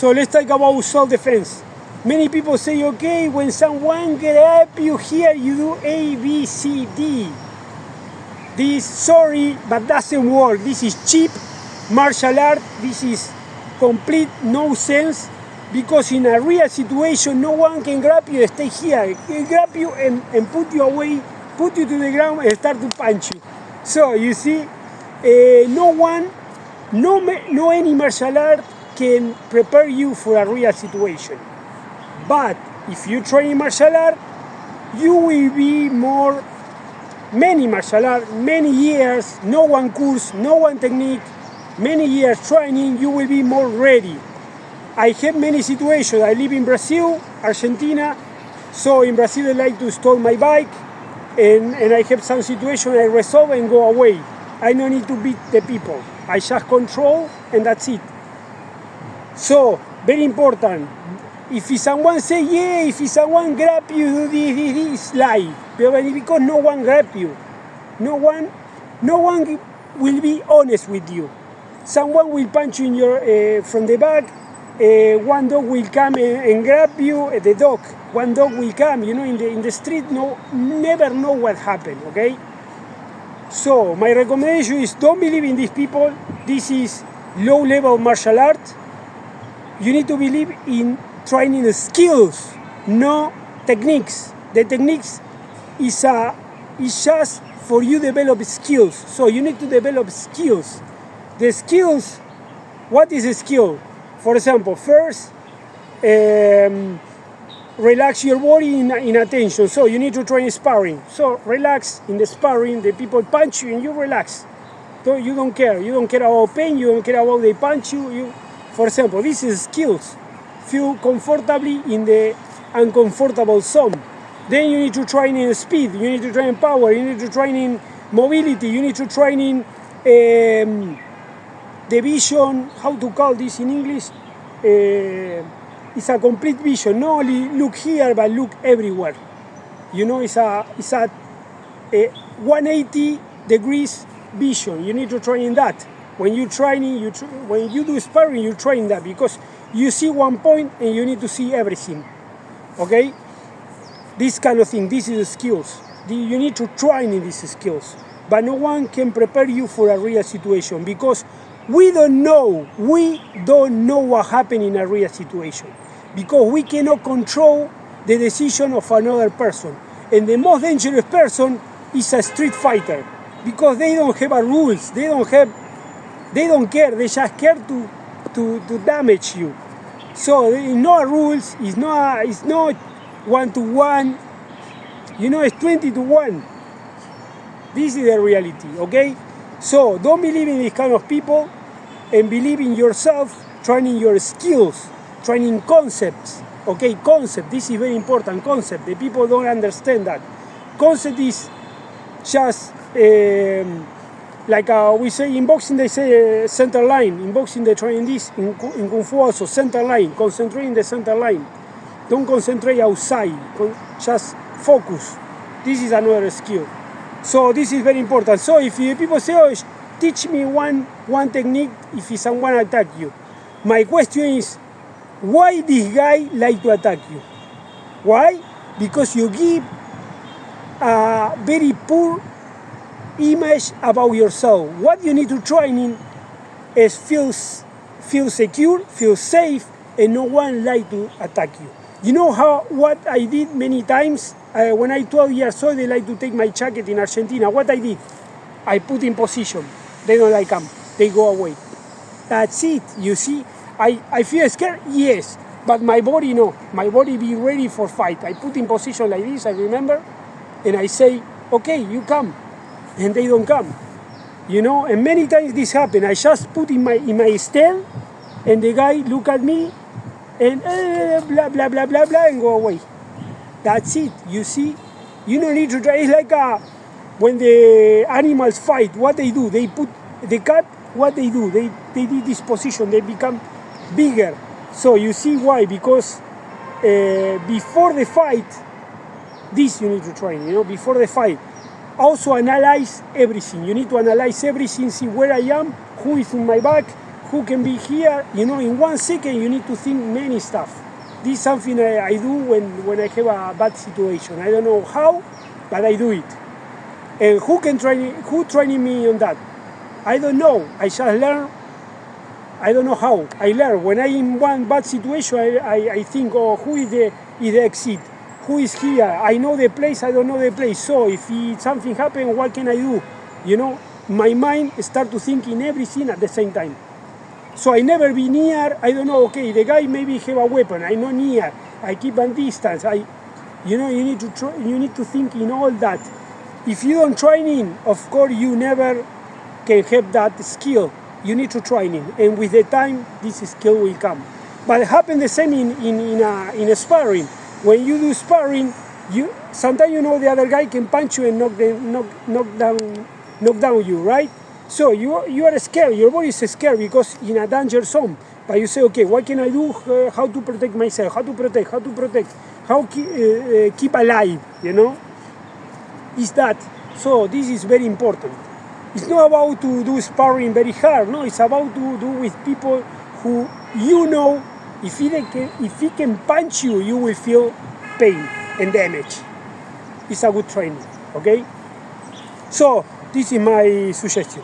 So let's talk about self-defense. Many people say, okay, when someone grab you here, you do A, B, C, D. This, sorry, but doesn't work. This is cheap martial art. This is complete nonsense, because in a real situation, no one can grab you and stay here. He grab you and put you away, put you to the ground and start to punch you. So you see, no any martial art can prepare you for a real situation. But if you train martial art, you will be many martial art, many years, no one course, no one technique, many years training, you will be more ready. I have many situations. I live in Brazil, Argentina, so in Brazil I like to stole my bike, and I have some situation I resolve and go away. I don't need to beat the people. I just control and that's it. So, very important. If someone say, yeah, if someone grab you, do this, lie. Because no one grab you. No one will be honest with you. Someone will punch you in your, from the back. One dog will come and grab you, the dog. One dog will come, in the street, never know what happened, okay? So, my recommendation is don't believe in these people. This is low-level martial art. You need to believe in training the skills, no techniques. The techniques is just for you to develop skills. So you need to develop skills. The skills, what is a skill? For example, first, relax your body in attention. So you need to train sparring. So relax in the sparring, the people punch you and you relax. So you don't care. You don't care about pain, you don't care about they punch you. For example, this is skills. Feel comfortably in the uncomfortable zone. Then you need to train in speed, you need to train in power, you need to train in mobility, you need to train in the vision, how to call this in English? It's a complete vision, not only look here, but look everywhere. It's a 180 degrees vision. You need to train in that. When you're training, when you do sparring, you train that, because you see one point and you need to see everything. Okay? This kind of thing, this is the skills. You need to train in these skills. But no one can prepare you for a real situation, because we don't know what happened in a real situation. Because we cannot control the decision of another person. And the most dangerous person is a street fighter, because they don't have a rules, they don't care, they just care to damage you. So no rules, it's not 1-to-1, it's 20-to-1. This is the reality, okay? So don't believe in these kind of people, and believe in yourself, training your skills, training concepts, okay? Concept, this is very important, concept. The people don't understand that. Concept is just like we say in boxing, they say center line. In boxing, they train this. In Kung Fu also, center line. Concentrate in the center line. Don't concentrate outside. Just focus. This is another skill. So this is very important. So if people say, oh, teach me one technique if someone attack you. My question is, why this guy like to attack you? Why? Because you give a very poor image about yourself. What you need to train in is feel secure, feel safe, and no one like to attack you. You know what I did many times? When I 12 years old, they like to take my jacket in Argentina. What I did? I put in position. They don't like them. They go away. That's it. You see, I feel scared, yes, but my body no. My body be ready for fight. I put in position like this, I remember, and I say, okay, you come. And they don't come, and many times this happen. I just put in my stand, and the guy look at me, and blah blah blah blah blah, and go away. That's it. You see, you don't need to try. It's like when the animals fight, what they do? They put the cat. What they do? They did this position. They become bigger. So you see why? Because before the fight, this you need to train. Before the fight. Also analyze everything. You need to analyze everything, see where I am, who is in my back, who can be here, in 1 second you need to think many stuff. This is something I do when I have a bad situation. I don't know how, but I do it. And who training me on that? I don't know. I just learn. I don't know how. I learn. When I'm in one bad situation, I think, oh, who is the exit? Who is here? I know the place, I don't know the place. So if something happens, what can I do? My mind start to think in everything at the same time. So I never be near. I don't know, okay, the guy maybe have a weapon. I'm not near. I keep a distance. You need to think in all that. If you don't training, of course, you never can have that skill. You need to training, and with the time, this skill will come. But it happens the same in a sparring. When you do sparring, sometimes the other guy can punch you and knock down you, right? So you are scared. Your body is scared because in a danger zone. But you say, okay, what can I do? How to protect myself? How to protect? How keep alive? Is that? So this is very important. It's not about to do sparring very hard. No, it's about to do with people who if he can punch you, you will feel pain and damage. It's a good training. Okay. So this is my suggestion.